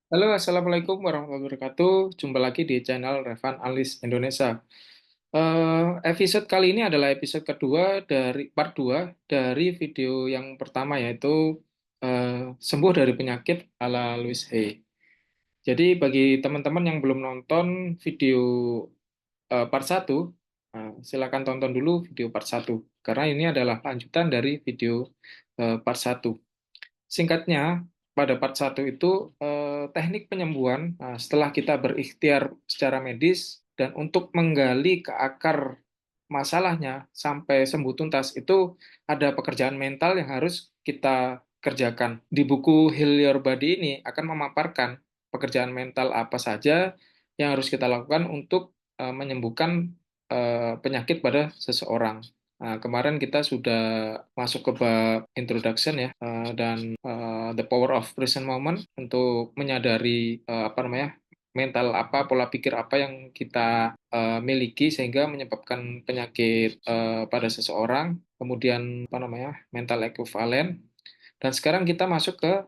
Halo, Assalamualaikum warahmatullahi wabarakatuh. Jumpa lagi di channel Revan Alis Indonesia. Episode kali ini adalah episode kedua dari part 2 dari video yang pertama yaitu sembuh dari penyakit ala Louise Hay. Jadi bagi teman-teman yang belum nonton video part 1, silakan tonton dulu video part 1 karena ini adalah lanjutan dari video part 1. Singkatnya, pada part 1 itu teknik penyembuhan setelah kita berikhtiar secara medis dan untuk menggali ke akar masalahnya sampai sembuh tuntas itu ada pekerjaan mental yang harus kita kerjakan. Di buku Heal Your Body ini akan memaparkan pekerjaan mental apa saja yang harus kita lakukan untuk menyembuhkan penyakit pada seseorang. Nah, kemarin kita sudah masuk ke bab introduction ya, dan the power of present moment untuk menyadari apa namanya mental apa, pola pikir apa yang kita miliki sehingga menyebabkan penyakit pada seseorang. Kemudian apa namanya mental equivalent. Dan sekarang kita masuk ke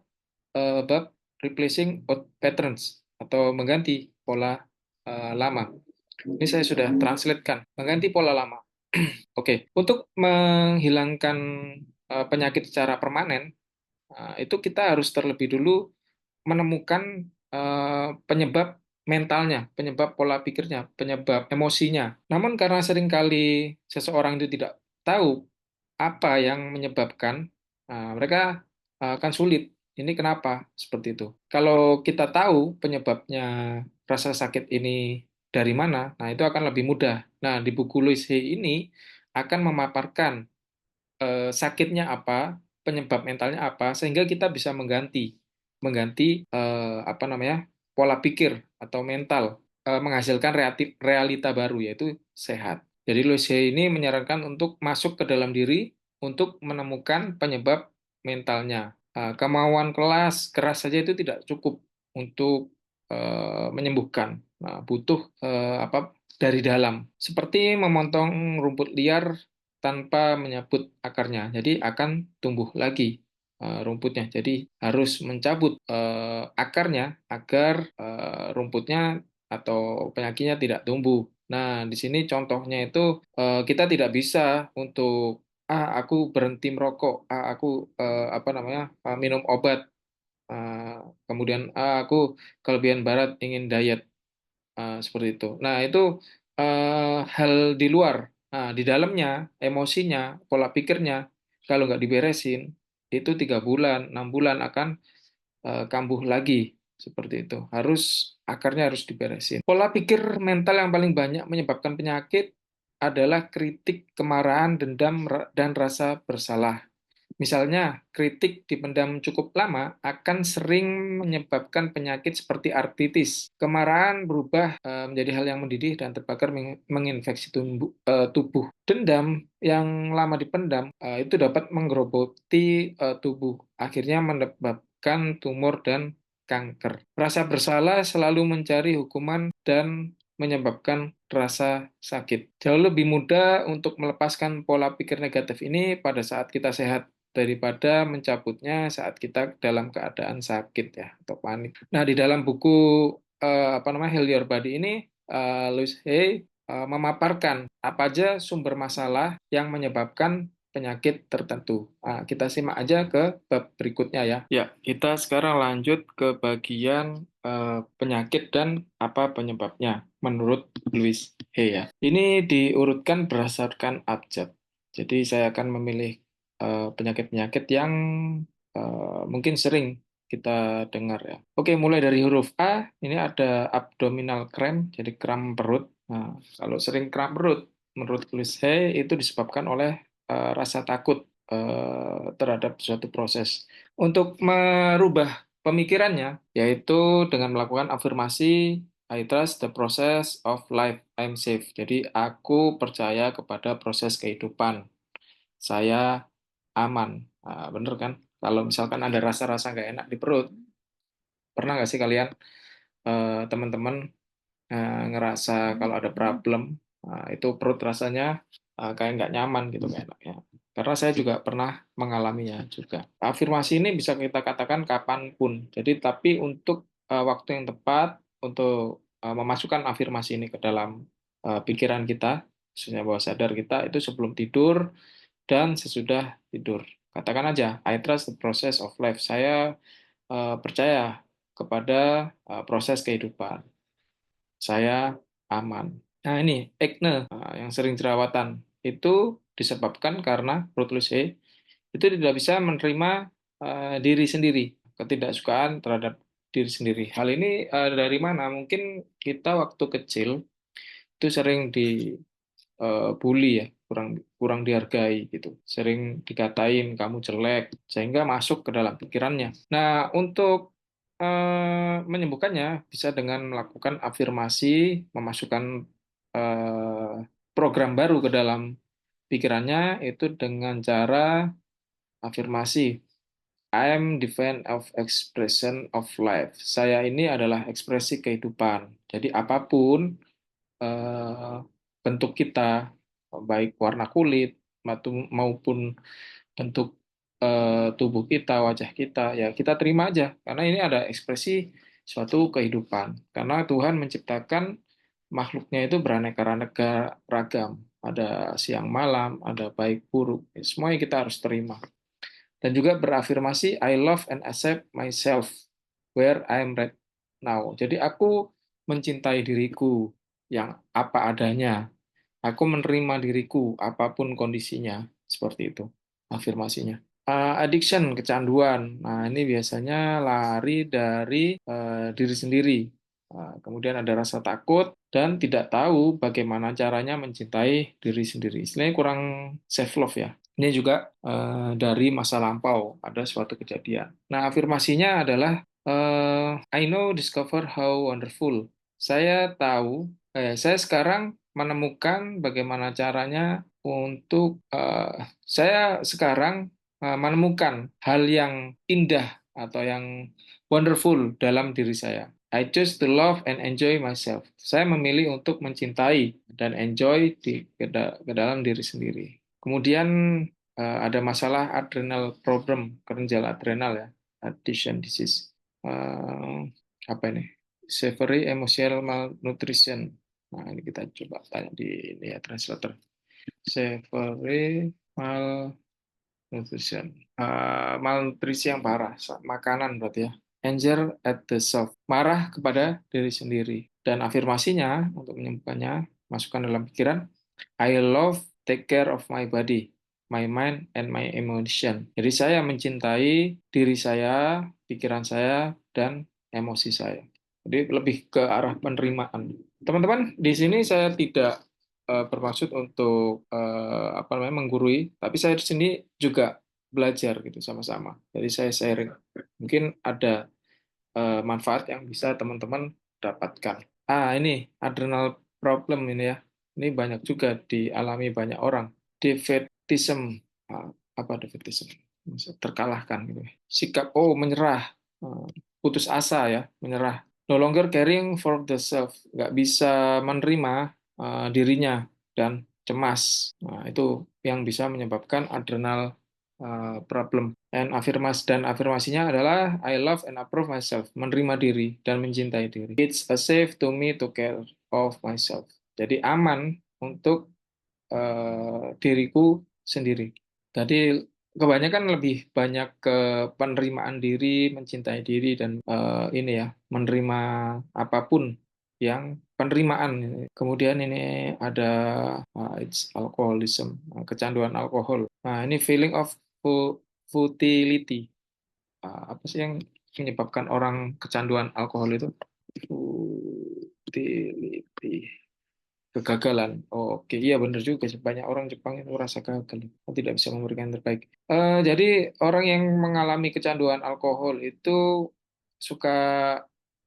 bab replacing old patterns atau mengganti pola lama. Ini saya sudah translatekan, mengganti pola lama. Oke, untuk menghilangkan penyakit secara permanen, itu kita harus terlebih dulu menemukan penyebab mentalnya, penyebab pola pikirnya, penyebab emosinya. Namun karena seringkali seseorang itu tidak tahu apa yang menyebabkan, mereka akan sulit. Ini kenapa seperti itu? Kalau kita tahu penyebabnya rasa sakit ini dari mana, nah itu akan lebih mudah. Nah, di buku Louise Hay ini akan memaparkan sakitnya apa, penyebab mentalnya apa, sehingga kita bisa mengganti apa namanya pola pikir atau mental, menghasilkan realita baru yaitu sehat. Jadi Louise Hay ini menyarankan untuk masuk ke dalam diri untuk menemukan penyebab mentalnya. Kemauan keras saja itu tidak cukup untuk menyembuhkan. Nah, butuh apa dari dalam, seperti memotong rumput liar tanpa menyabut akarnya. Jadi akan tumbuh lagi rumputnya. Jadi harus mencabut akarnya agar rumputnya atau penyakitnya tidak tumbuh. Nah, di sini contohnya itu kita tidak bisa untuk aku berhenti merokok, aku apa namanya minum obat, kemudian aku kelebihan berat ingin diet. Seperti itu. Nah, itu hal di luar. Nah, di dalamnya, emosinya, pola pikirnya, kalau nggak diberesin, itu 3 bulan, 6 bulan akan kambuh lagi. Seperti itu. Akarnya harus diberesin. Pola pikir mental yang paling banyak menyebabkan penyakit adalah kritik, kemarahan, dendam, dan rasa bersalah. Misalnya, kritik dipendam cukup lama akan sering menyebabkan penyakit seperti artritis. Kemarahan berubah menjadi hal yang mendidih dan terbakar menginfeksi tubuh. Dendam yang lama dipendam itu dapat menggerogoti tubuh, akhirnya menyebabkan tumor dan kanker. Rasa bersalah selalu mencari hukuman dan menyebabkan rasa sakit. Jauh lebih mudah untuk melepaskan pola pikir negatif ini pada saat kita sehat daripada mencabutnya saat kita dalam keadaan sakit ya atau panik. Nah, di dalam buku apa namanya Heal Your Body ini Louise Hay memaparkan apa aja sumber masalah yang menyebabkan penyakit tertentu. Kita simak aja ke bab berikutnya ya. Ya, kita sekarang lanjut ke bagian penyakit dan apa penyebabnya menurut Louise Hay ya. Ini diurutkan berdasarkan abjad. Jadi saya akan memilih penyakit-penyakit yang mungkin sering kita dengar ya. Oke, mulai dari huruf A, ini ada abdominal cramp, jadi kram perut. Nah, kalau sering kram perut, menurut Louise Hay itu disebabkan oleh rasa takut terhadap suatu proses. Untuk merubah pemikirannya, yaitu dengan melakukan afirmasi, I trust the process of life, I'm safe. Jadi, aku percaya kepada proses kehidupan. Saya aman. Bener kan? Kalau misalkan ada rasa-rasa nggak enak di perut, pernah nggak sih kalian, teman-teman, ngerasa kalau ada problem, itu perut rasanya kayak nggak nyaman gitu, nggak enak ya. Karena saya juga pernah mengalaminya juga. Afirmasi ini bisa kita katakan kapanpun. Jadi, tapi untuk waktu yang tepat untuk memasukkan afirmasi ini ke dalam pikiran kita, khususnya bawah sadar kita itu sebelum tidur dan sesudah tidur. Katakan aja, I trust the process of life. Saya percaya kepada proses kehidupan. Saya aman. Nah ini, acne yang sering jerawatan itu disebabkan karena Brutus itu tidak bisa menerima diri sendiri, ketidaksukaan terhadap diri sendiri. Hal ini dari mana? Mungkin kita waktu kecil itu sering dibully ya, kurang kurang dihargai gitu, sering dikatain kamu jelek, sehingga masuk ke dalam pikirannya. Nah, untuk menyembuhkannya bisa dengan melakukan afirmasi, memasukkan eh, program baru ke dalam pikirannya itu dengan cara afirmasi. I am divine of expression of life. Saya ini adalah ekspresi kehidupan. Jadi apapun eh, bentuk kita, baik warna kulit maupun bentuk tubuh kita, wajah kita, ya kita terima aja. Karena ini ada ekspresi suatu kehidupan. Karena Tuhan menciptakan makhluknya itu beraneka ragam. Ada siang malam, ada baik buruk. Semuanya kita harus terima. Dan juga berafirmasi, I love and accept myself where I am right now. Jadi aku mencintai diriku yang apa adanya. Aku menerima diriku apapun kondisinya. Seperti itu afirmasinya. Addiction, kecanduan. Nah, ini biasanya lari dari diri sendiri. Kemudian ada rasa takut dan tidak tahu bagaimana caranya mencintai diri sendiri. Istilahnya kurang self love ya. Ini juga dari masa lampau, ada suatu kejadian. Nah, afirmasinya adalah I know, discover how wonderful. Saya sekarang menemukan bagaimana caranya untuk saya sekarang menemukan hal yang indah atau yang wonderful dalam diri saya. I choose to love and enjoy myself. Saya memilih untuk mencintai dan enjoy ke dalam diri sendiri. Kemudian ada masalah adrenal problem, kerenjal adrenal ya, addiction disease. Eh, apa ini? Severe emotional malnutrition. Nah, ini kita coba tanya di ini ya, translator. Severe malnutrition. Malnutrisi yang parah, makanan berarti ya. Anger at the self, marah kepada diri sendiri. Dan afirmasinya untuk menyembuhkannya, masukkan dalam pikiran, I love, take care of my body, my mind, and my emotion. Jadi saya mencintai diri saya, pikiran saya, dan emosi saya. Jadi lebih ke arah penerimaan. Teman-teman, di sini saya tidak bermaksud untuk apa namanya menggurui, tapi saya di sini juga belajar gitu sama-sama. Jadi saya sharing. Mungkin ada manfaat yang bisa teman-teman dapatkan. Ini adrenal problem ini ya. Ini banyak juga dialami banyak orang. Defeatism. Apa defeatism? Terkalahkan gitu. Sikap menyerah, putus asa ya, menyerah. No longer caring for the self, nggak bisa menerima dirinya dan cemas. Nah, itu yang bisa menyebabkan adrenal problem. Dan afirmasinya adalah I love and approve myself, menerima diri dan mencintai diri. It's a safe to me to care of myself. Jadi aman untuk diriku sendiri. Jadi kebanyakan lebih banyak ke penerimaan diri, mencintai diri dan ini ya, menerima apapun yang penerimaan. Kemudian ini ada it's alcoholism, kecanduan alkohol. Nah, ini feeling of futility. Apa sih yang menyebabkan orang kecanduan alkohol itu? Futility. Kegagalan. Oh, oke, iya benar juga sih. Banyak orang Jepang itu rasa gagal, tidak bisa memberikan yang terbaik. Jadi orang yang mengalami kecanduan alkohol itu suka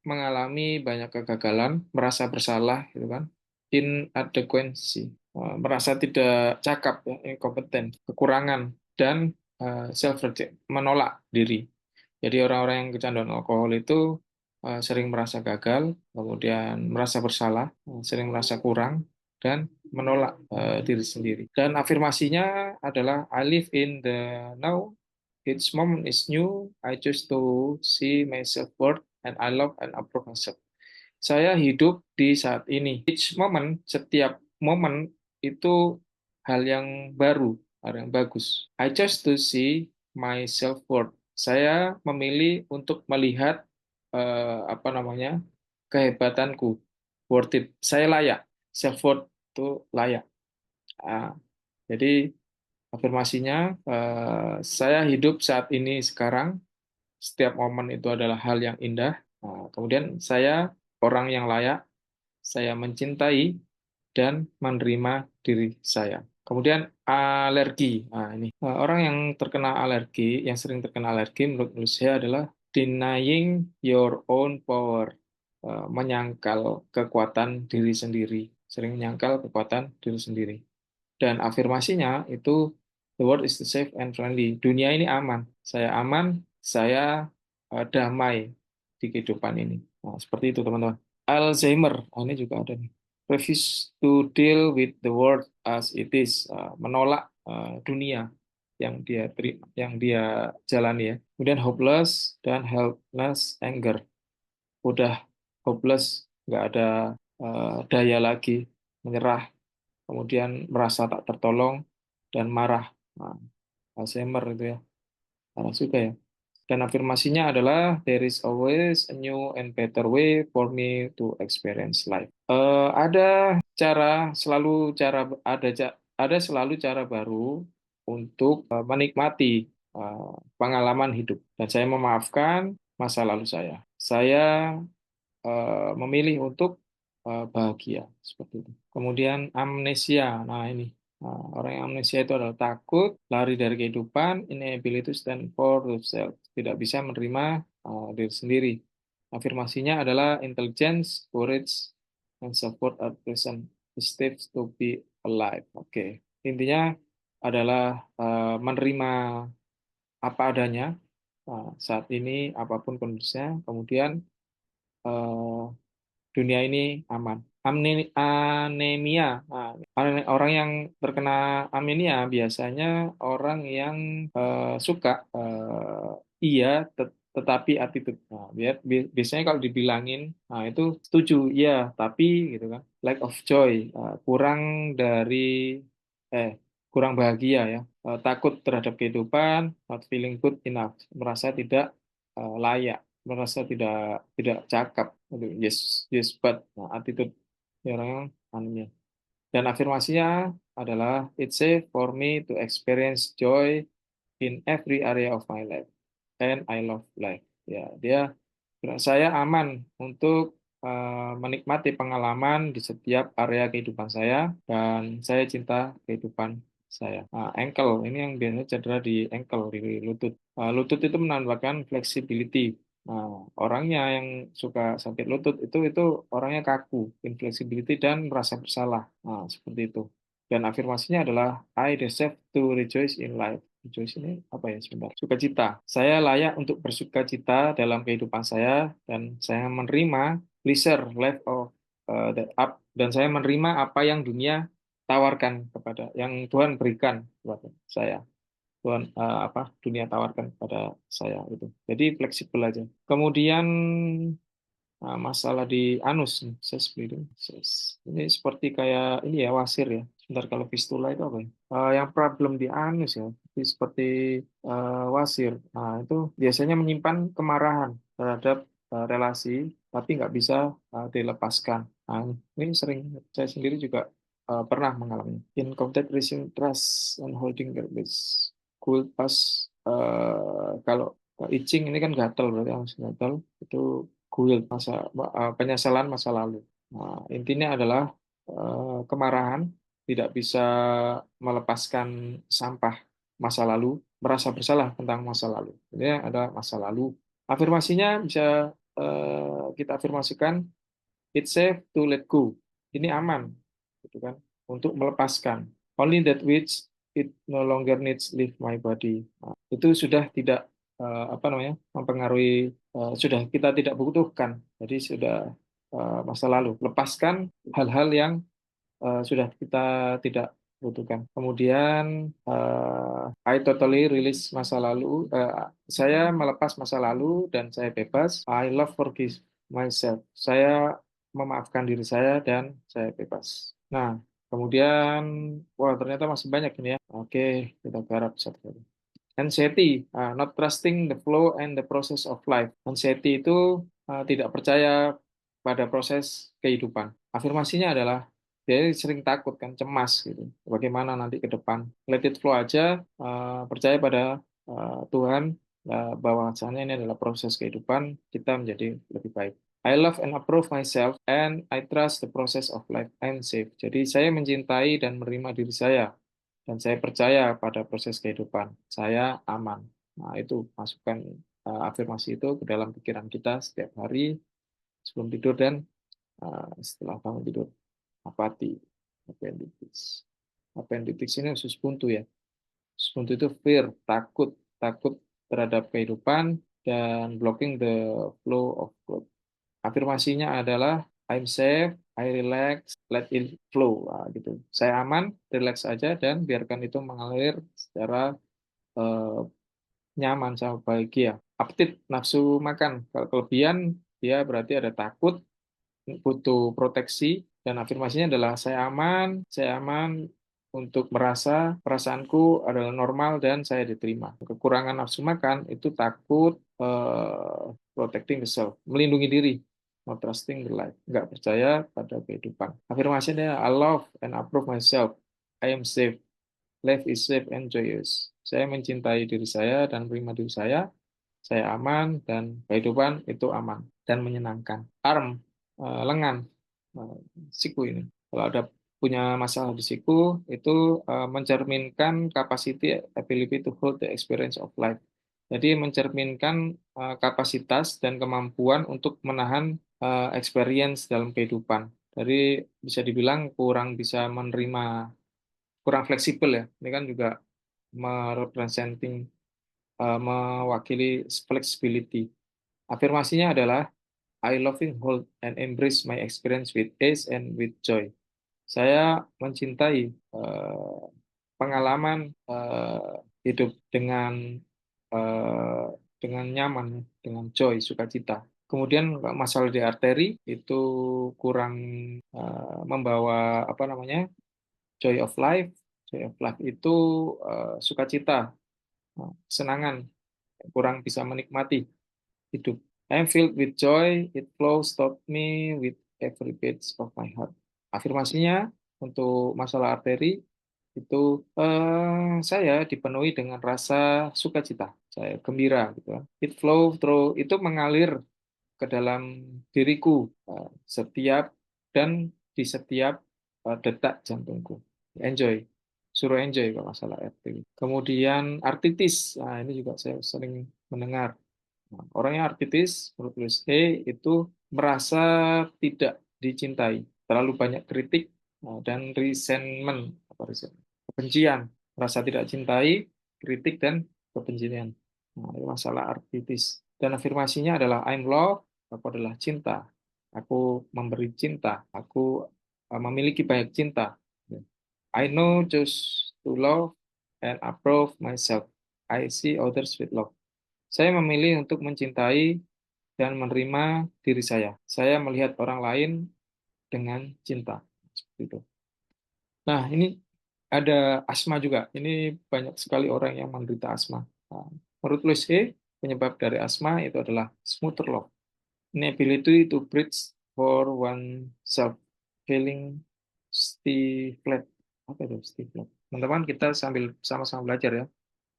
mengalami banyak kegagalan, merasa bersalah, gitu kan? Inadequacy, merasa tidak cakap, ya, inkompeten, kekurangan, dan self reject, menolak diri. Jadi orang-orang yang kecanduan alkohol itu sering merasa gagal, kemudian merasa bersalah, sering merasa kurang, dan menolak diri sendiri. Dan afirmasinya adalah I live in the now, each moment is new, I choose to see myself worth and I love and approve myself. Saya hidup di saat ini. Each moment, setiap momen itu hal yang baru, hal yang bagus. I chose to see my self-worth. Saya memilih untuk melihat apa namanya kehebatanku, worth it. Saya layak. Self-worth itu layak. Ah, jadi afirmasinya, saya hidup saat ini sekarang. Setiap momen itu adalah hal yang indah. Nah, kemudian saya orang yang layak, saya mencintai dan menerima diri saya. Kemudian alergi. Nah, ini orang yang terkena alergi, yang sering terkena alergi menurut saya adalah denying your own power. Menyangkal kekuatan diri sendiri, sering menyangkal kekuatan diri sendiri. Dan afirmasinya itu the world is safe and friendly. Dunia ini aman. Saya aman, saya damai di kehidupan ini. Nah, seperti itu teman-teman. Alzheimer, ini juga ada nih. Refuse to deal with the world as it is. Menolak dunia yang dia terima, yang dia jalani ya. Kemudian hopeless dan helpless anger. Udah hopeless, nggak ada daya lagi, menyerah, kemudian merasa tak tertolong dan marah. Nah, Alzheimer itu ya, parah juga ya. Dan afirmasinya adalah there is always a new and better way for me to experience life. Ada cara selalu cara ada selalu cara baru untuk menikmati pengalaman hidup. Dan saya memaafkan masa lalu saya. Saya memilih untuk bahagia seperti itu. Kemudian amnesia. Nah, ini orang yang amnesia itu adalah takut, lari dari kehidupan, inability to stand for yourself, tidak bisa menerima diri sendiri. Afirmasinya adalah intelligence, courage, and support are present steps to be alive. Oke, intinya adalah menerima apa adanya saat ini, apapun kondisinya, kemudian eh, dunia ini aman. Anemia. Nah, orang yang terkena anemia biasanya orang yang suka iya tetapi attitude. Nah, biasanya kalau dibilangin, nah itu setuju, iya tapi gitu kan. Lack of joy, kurang dari eh kurang bahagia ya. Takut terhadap kehidupan, not feeling good enough, merasa tidak layak, merasa tidak cakap. Aduh, yes, yes, but nah, attitude ya orang yang anunya. Dan afirmasinya adalah it's safe for me to experience joy in every area of my life and I love life. Ya, dia saya aman untuk menikmati pengalaman di setiap area kehidupan saya dan saya cinta kehidupan saya. Ankle ini yang biasanya cedera di ankle di lutut. Lutut itu menandakan flexibility. Nah, orangnya yang suka sakit lutut itu orangnya kaku, inflexibility dan merasa bersalah. Nah, seperti itu. Dan afirmasinya adalah I deserve to rejoice in life. Rejoice ini apa ya sebentar? Sukacita. Saya layak untuk bersukacita dalam kehidupan saya dan saya menerima pleasure life of the up dan saya menerima apa yang dunia tawarkan kepada yang Tuhan berikan kepada saya. Tuhan apa dunia tawarkan kepada saya itu. Jadi fleksibel aja. Kemudian masalah di anus nih, ses bleeding. Ini seperti kayak ini ya wasir ya. Sebentar kalau fistula itu apa ya? Yang problem di anus ya, seperti wasir. Nah itu biasanya menyimpan kemarahan terhadap relasi, tapi nggak bisa dilepaskan. Nah, ini sering saya sendiri juga pernah mengalami. In contact raising trust and holding grudges. Cool pas kalau itching ini kan gatal berarti harus gatal itu guilt penyesalan masa lalu. Nah, intinya adalah kemarahan, tidak bisa melepaskan sampah masa lalu, merasa bersalah tentang masa lalu. Ini ada masa lalu. Afirmasinya bisa kita afirmasikan, it's safe to let go. Ini aman, gitu kan, untuk melepaskan. Only that which it no longer needs leave my body. Nah, itu sudah tidak apa namanya mempengaruhi, sudah kita tidak butuhkan. Jadi sudah masa lalu. Lepaskan hal-hal yang sudah kita tidak butuhkan. Kemudian I totally release masa lalu. Saya melepas masa lalu dan saya bebas. I love forgive myself. Saya memaafkan diri saya dan saya bebas. Nah, kemudian, wah ternyata masih banyak ini ya. Oke, kita garap satu. Anxiety, not trusting the flow and the process of life. Anxiety itu tidak percaya pada proses kehidupan. Afirmasinya adalah dia sering takut kan, cemas gitu. Bagaimana nanti ke depan? Let it flow aja, percaya pada Tuhan bahwasanya ini adalah proses kehidupan, kita menjadi lebih baik. I love and approve myself and I trust the process of life. I'm safe. Jadi saya mencintai dan menerima diri saya dan saya percaya pada proses kehidupan. Saya aman. Nah, itu masukkan afirmasi itu ke dalam pikiran kita setiap hari sebelum tidur dan setelah bangun tidur. Apati, appendix. Appendix ini usus buntu ya. Usus buntu itu fear, takut, takut terhadap kehidupan dan blocking the flow of growth. Afirmasinya adalah I'm safe, I relax, let it flow. Nah, gitu. Saya aman, relax aja dan biarkan itu mengalir secara eh, nyaman sama bahagia. Aptit, nafsu makan. Kalau kelebihan, dia berarti ada takut, butuh proteksi, dan afirmasinya adalah saya aman untuk merasa perasaanku adalah normal dan saya diterima. Kekurangan nafsu makan itu takut, protecting the self, melindungi diri, not trusting the life, nggak percaya pada kehidupan. Afirmasinya I love and approve myself, I am safe, life is safe and joyous. Saya mencintai diri saya dan menerima diri saya aman dan kehidupan itu aman dan menyenangkan. Arm, lengan, eh, siku ini. Kalau ada punya masalah di siku, itu mencerminkan capacity, ability to hold the experience of life. Jadi mencerminkan kapasitas dan kemampuan untuk menahan experience dalam kehidupan. Jadi bisa dibilang kurang bisa menerima, kurang fleksibel ya. Ini kan juga merepresenting, mewakili flexibility. Afirmasinya adalah I loving hold and embrace my experience with ease and with joy. Saya mencintai pengalaman hidup eh, dengan nyaman, dengan joy, sukacita. Kemudian masalah di arteri itu kurang membawa apa namanya joy of life. Joy of life itu sukacita, kesenangan, kurang bisa menikmati hidup. I am filled with joy, it flows toward me with every beat of my heart. Afirmasinya untuk masalah arteri itu saya dipenuhi dengan rasa sukacita, saya gembira gitu kan. It flow through, itu mengalir ke dalam diriku setiap dan di setiap detak jantungku. Enjoy, suruh enjoy kalau masalah arteri. Kemudian artritis, nah ini juga saya sering mendengar. Nah, orang yang artritis, menurut Louis Hay, itu merasa tidak dicintai, terlalu banyak kritik dan resentment, apa resentment? Kebencian, merasa tidak cintai, kritik dan kebencian. Nah, ini masalah artritis. Dan afirmasinya adalah I'm love, aku adalah cinta, aku memberi cinta, aku memiliki banyak cinta. I know just to love and approve myself. I see others with love. Saya memilih untuk mencintai dan menerima diri saya. Saya melihat orang lain dengan cinta. Seperti itu. Nah, ini ada asma juga. Ini banyak sekali orang yang menderita asma. Nah, menurut Louis Hay, penyebab dari asma itu adalah smoother love. Inability to breathe for oneself. Feeling stifled. Apa itu stifled? Teman-teman, kita sambil sama-sama belajar ya.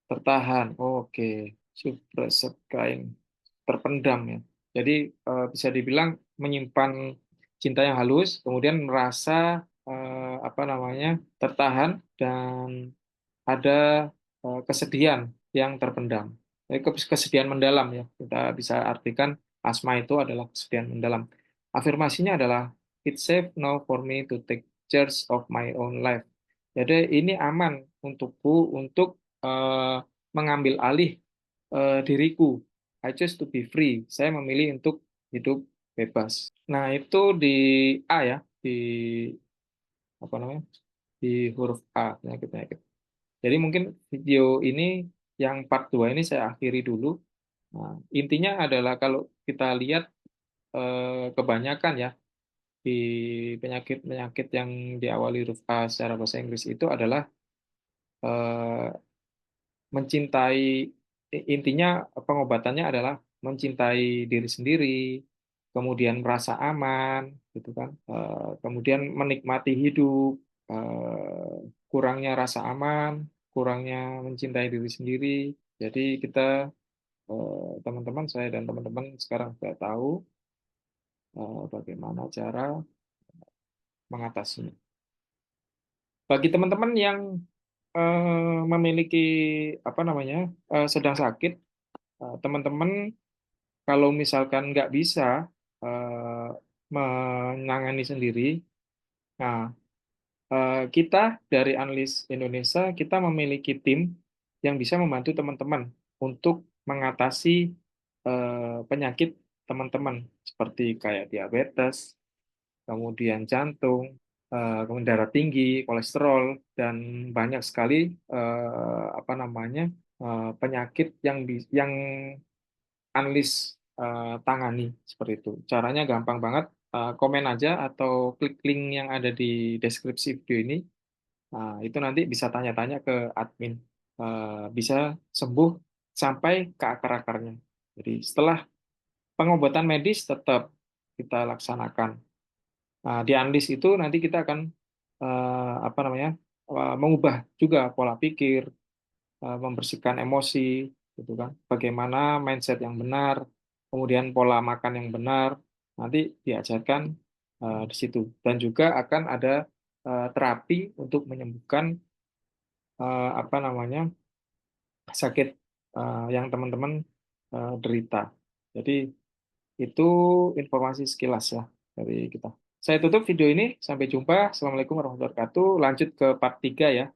Tertahan, oke. Suppressed crying, terpendam ya. Jadi bisa dibilang menyimpan cinta yang halus, kemudian merasa apa namanya tertahan dan ada kesedihan yang terpendam. Jadi kesedihan mendalam ya. Kita bisa artikan asma itu adalah kesedihan mendalam. Afirmasinya adalah it's safe now for me to take charge of my own life. Jadi ini aman untukku untuk eh, mengambil alih diriku. I choose to be free. Saya memilih untuk hidup bebas. Nah, itu di A ya, di apa namanya? di huruf A, penyakit-penyakit. Jadi mungkin video ini yang part 2 ini saya akhiri dulu. Nah, intinya adalah kalau kita lihat kebanyakan ya di penyakit-penyakit yang diawali huruf A secara bahasa Inggris itu adalah eh, mencintai, intinya pengobatannya adalah mencintai diri sendiri, kemudian merasa aman, gitu kan, kemudian menikmati hidup, kurangnya rasa aman, kurangnya mencintai diri sendiri. Jadi kita, teman-teman, saya dan teman-teman sekarang sudah tahu bagaimana cara mengatasinya. Bagi teman-teman yang memiliki apa namanya sedang sakit, teman-teman kalau misalkan nggak bisa eh, menangani sendiri, nah kita dari Analis Indonesia kita memiliki tim yang bisa membantu teman-teman untuk mengatasi penyakit teman-teman seperti kayak diabetes, kemudian jantung, kemudian darah tinggi, kolesterol, dan banyak sekali apa namanya penyakit yang analis tangani seperti itu. Caranya gampang banget. Komen aja atau klik link yang ada di deskripsi video ini. Nah, itu nanti bisa tanya-tanya ke admin. Bisa sembuh sampai ke akar-akarnya. Jadi setelah pengobatan medis tetap kita laksanakan. Nah, di Anlis itu nanti kita akan apa namanya mengubah juga pola pikir, membersihkan emosi, gitu kan. Bagaimana mindset yang benar, kemudian pola makan yang benar, nanti diajarkan di situ. Dan juga akan ada terapi untuk menyembuhkan apa namanya sakit yang teman-teman derita. Jadi itu informasi sekilas ya dari kita. Saya tutup video ini. Sampai jumpa. Assalamualaikum warahmatullahi wabarakatuh. Lanjut ke part 3 ya.